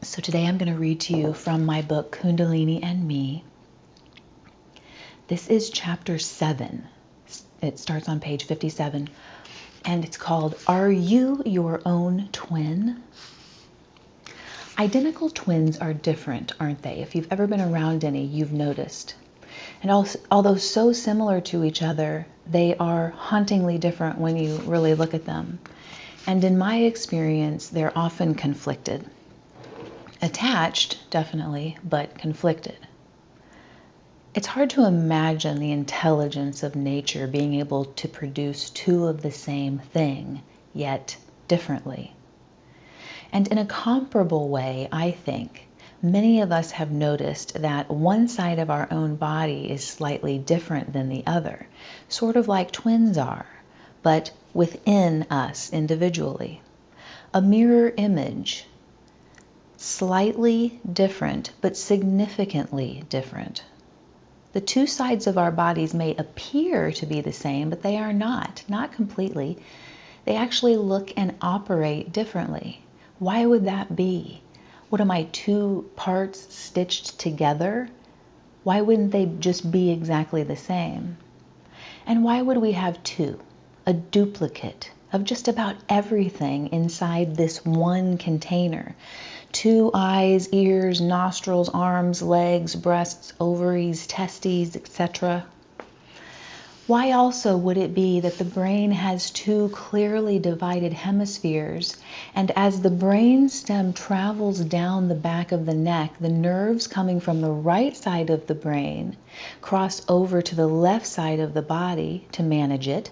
So today I'm going to read to you from my book, Kundalini and Me. This is chapter 7. It starts on page 57, and it's called, Are You Your Own Twin? Identical twins are different, aren't they? If you've ever been around any, you've noticed. And also, although so similar to each other, they are hauntingly different when you really look at them. And in my experience, they're often conflicted. Attached, definitely, but conflicted. It's hard to imagine the intelligence of nature being able to produce two of the same thing, yet differently. And in a comparable way, I think, many of us have noticed that one side of our own body is slightly different than the other, sort of like twins are, but within us individually. A mirror image, slightly different, but significantly different. The two sides of our bodies may appear to be the same, but they are not completely. They actually look and operate differently. Why would that be? What am I, two parts stitched together? Why wouldn't they just be exactly the same? And why would we have two? A duplicate of just about everything inside this one container. Two eyes, ears, nostrils, arms, legs, breasts, ovaries, testes, etc. Why also would it be that the brain has two clearly divided hemispheres, and as the brain stem travels down the back of the neck, the nerves coming from the right side of the brain cross over to the left side of the body to manage it,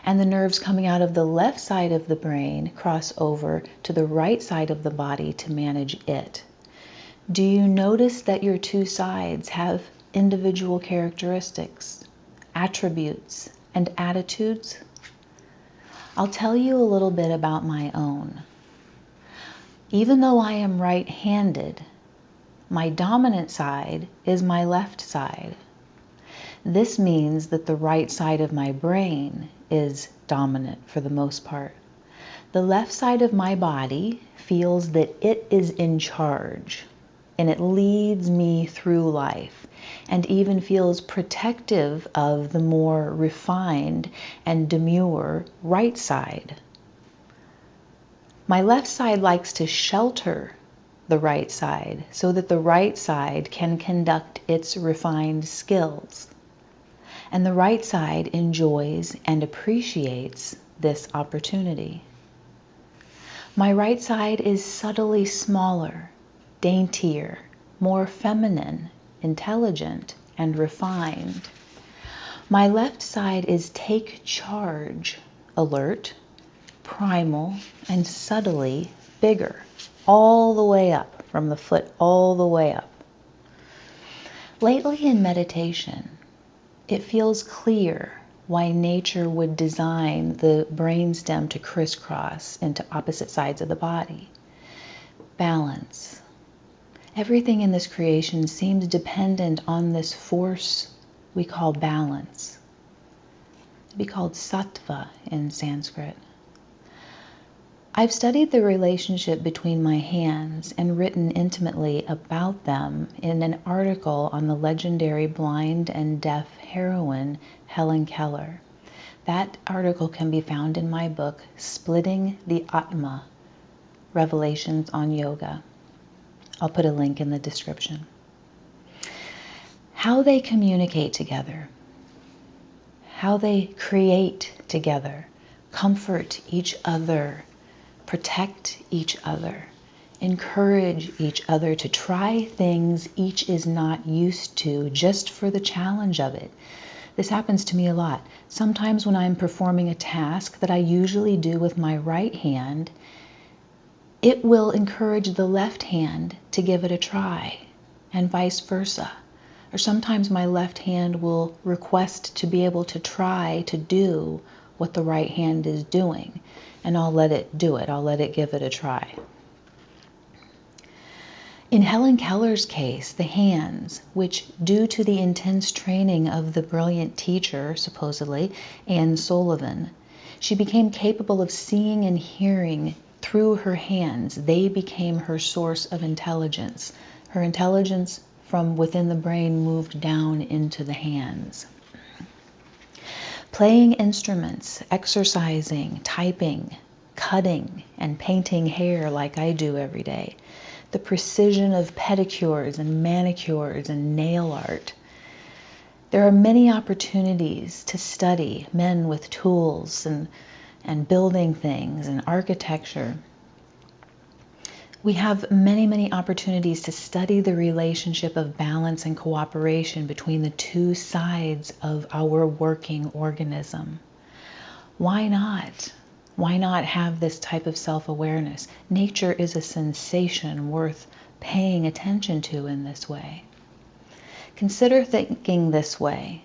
and the nerves coming out of the left side of the brain cross over to the right side of the body to manage it? Do you notice that your two sides have individual characteristics, attributes, and attitudes? I'll tell you a little bit about my own. Even though I am right-handed, my dominant side is my left side. This means that the right side of my brain is dominant for the most part. The left side of my body feels that it is in charge, and it leads me through life, and even feels protective of the more refined and demure right side. My left side likes to shelter the right side so that the right side can conduct its refined skills. And the right side enjoys and appreciates this opportunity. My right side is subtly smaller, daintier, more feminine, intelligent, and refined. My left side is take charge, alert, primal, and subtly bigger, all the way up, from the foot all the way up. Lately in meditation, it feels clear why nature would design the brainstem to crisscross into opposite sides of the body. Balance. Everything in this creation seems dependent on this force we call balance. It'd be called sattva in Sanskrit. I've studied the relationship between my hands and written intimately about them in an article on the legendary blind and deaf heroine Helen Keller. That article can be found in my book, Splitting the Atma, Revelations on Yoga. I'll put a link in the description. How they communicate together, how they create together, comfort each other, protect each other, encourage each other to try things each is not used to just for the challenge of it. This happens to me a lot. Sometimes when I'm performing a task that I usually do with my right hand, it will encourage the left hand to give it a try, and vice versa. Or sometimes my left hand will request to be able to try to do what the right hand is doing, and I'll let it do it. I'll let it give it a try. In Helen Keller's case, the hands, which due to the intense training of the brilliant teacher, supposedly, Anne Sullivan, she became capable of seeing and hearing through her hands. They became her source of intelligence. Her intelligence from within the brain moved down into the hands. Playing instruments, exercising, typing, cutting, and painting hair like I do every day. The precision of pedicures and manicures and nail art. There are many opportunities to study men with tools and building things and architecture. We have many, many opportunities to study the relationship of balance and cooperation between the two sides of our working organism. Why not? Why not have this type of self-awareness? Nature is a sensation worth paying attention to in this way. Consider thinking this way.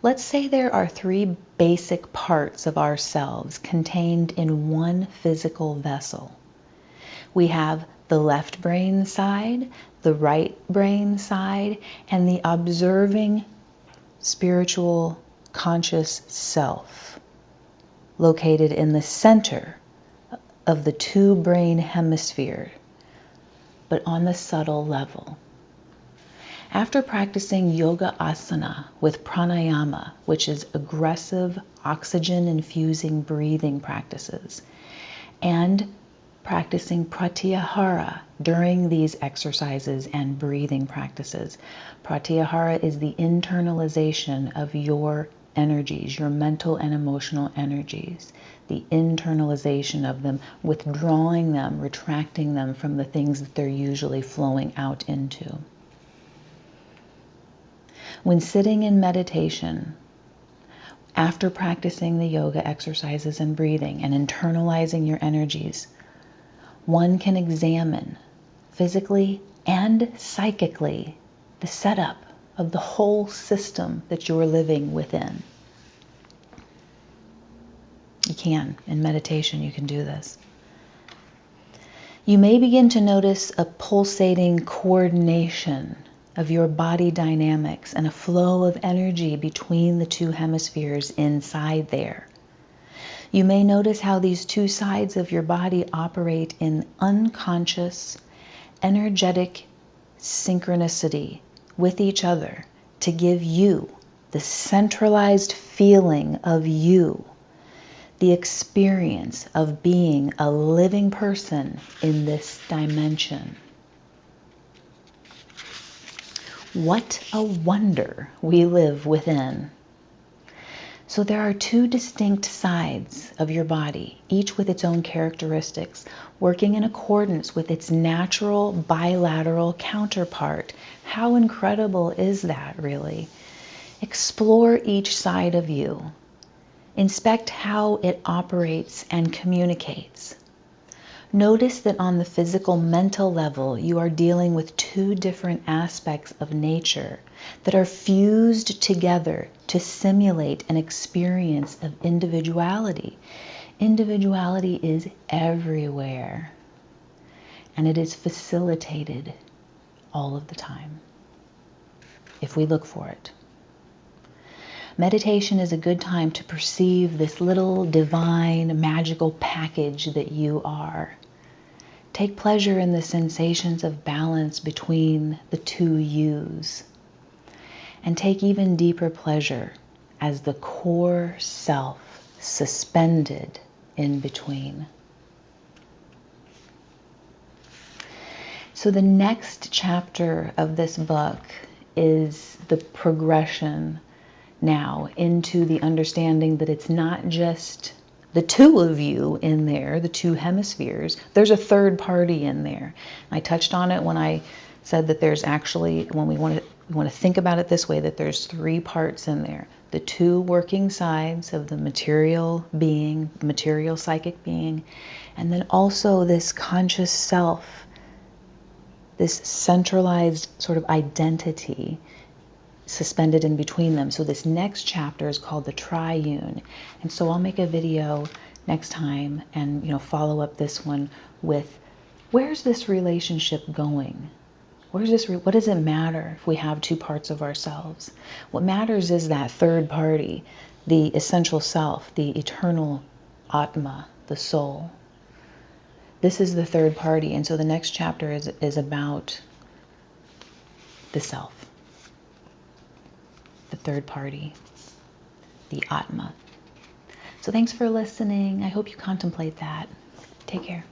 Let's say there are 3 basic parts of ourselves contained in one physical vessel. We have the left brain side, the right brain side, and the observing spiritual conscious self, located in the center of the 2 brain hemispheres, but on the subtle level. After practicing yoga asana with pranayama, which is aggressive oxygen-infusing breathing practices, and practicing pratyahara during these exercises and breathing practices. Pratyahara is the internalization of your energies, your mental and emotional energies, the internalization of them, withdrawing them, retracting them from the things that they're usually flowing out into. When sitting in meditation, after practicing the yoga exercises and breathing and internalizing your energies, one can examine physically and psychically the setup of the whole system that you're living within. You can. In meditation, you can do this. You may begin to notice a pulsating coordination of your body dynamics and a flow of energy between the 2 hemispheres inside there. You may notice how these 2 sides of your body operate in unconscious, energetic synchronicity with each other to give you the centralized feeling of you, the experience of being a living person in this dimension. What a wonder we live within. So there are 2 distinct sides of your body, each with its own characteristics, working in accordance with its natural bilateral counterpart. How incredible is that, really? Explore each side of you. Inspect how it operates and communicates. Notice that on the physical mental level, you are dealing with 2 different aspects of nature that are fused together to simulate an experience of individuality. Individuality is everywhere, and it is facilitated all of the time, if we look for it. Meditation is a good time to perceive this little divine, magical package that you are. Take pleasure in the sensations of balance between the 2 yous. And take even deeper pleasure as the core self suspended in between. So the next chapter of this book is the progression now into the understanding that it's not just the 2 of you in there, the 2 hemispheres. There's a 3rd party in there. I touched on it when I said that there's actually, when we want to think about it this way, that there's 3 parts in there. The 2 working sides of the material being, material psychic being, and then also this conscious self, this centralized sort of identity suspended in between them. So this next chapter is called the Triune. And so I'll make a video next time and follow up this one with, where's this relationship going? What does it matter if we have 2 parts of ourselves? What matters is that 3rd party, the essential self, the eternal Atma, the soul. this is the third party. And so the next chapter is about the self, the third party, the Atma. So thanks for listening. I hope you contemplate that. Take care.